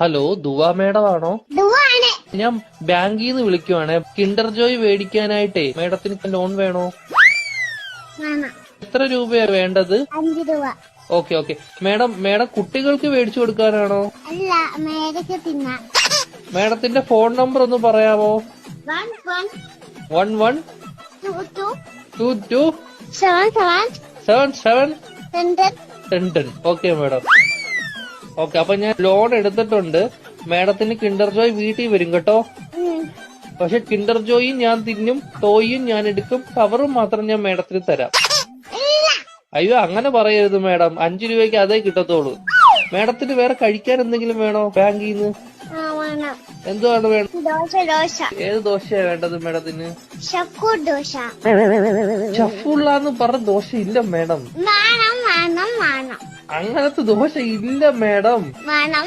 Hello, ദുവാ madam ആണോ? ദുവാണ്. ഞാൻ ബാങ്കിൽ നിന്ന് വിളിക്കുവാണ്. കിൻഡർ ജോയ് മേടിക്കാനായിട്ടേ മേഡത്തിന് ലോൺ വേണോ? വേണം. എത്ര രൂപയാ വേണ്ടത്? 5 രൂപ. ഓക്കെ. മേഡം കുട്ടികൾക്ക് മേടിച്ചു കൊടുക്കാനാണോ? അല്ല, മേടിക്ക് തിന്നാം. മേഡത്തിന്റെ ഫോൺ നമ്പർ ഒന്ന് പറയാമോ? 11 22 77 10. Okay madam. ഓക്കെ, അപ്പൊ ഞാൻ ലോൺ എടുത്തിട്ടുണ്ട്. മേഡത്തിന് കിൻഡർ ജോയ് വീട്ടിൽ വരും കേട്ടോ. പക്ഷെ കിൻഡർ ജോയും ഞാൻ തിന്നും, ടോയും ഞാൻ എടുക്കും, കവറും മാത്രം ഞാൻ മേഡത്തിന് തരാം. അയ്യോ, അങ്ങനെ പറയരുത് മേഡം. 5 രൂപയ്ക്ക് അതേ കിട്ടത്തോളൂ. മേഡത്തിന് വേറെ കഴിക്കാൻ എന്തെങ്കിലും വേണോ ബാങ്കിൽ നിന്ന്? എന്തുവാണ് വേണം? ദോശ. ഏത് ദോശയാ വേണ്ടത് മേഡത്തിന്? ദോശ. ചഫുള്ളാന്ന് പറഞ്ഞ ദോശ ഇല്ല മേഡം. വേണം. അങ്ങനത്തെ ദോശ ഇല്ല മേഡം. വേണം.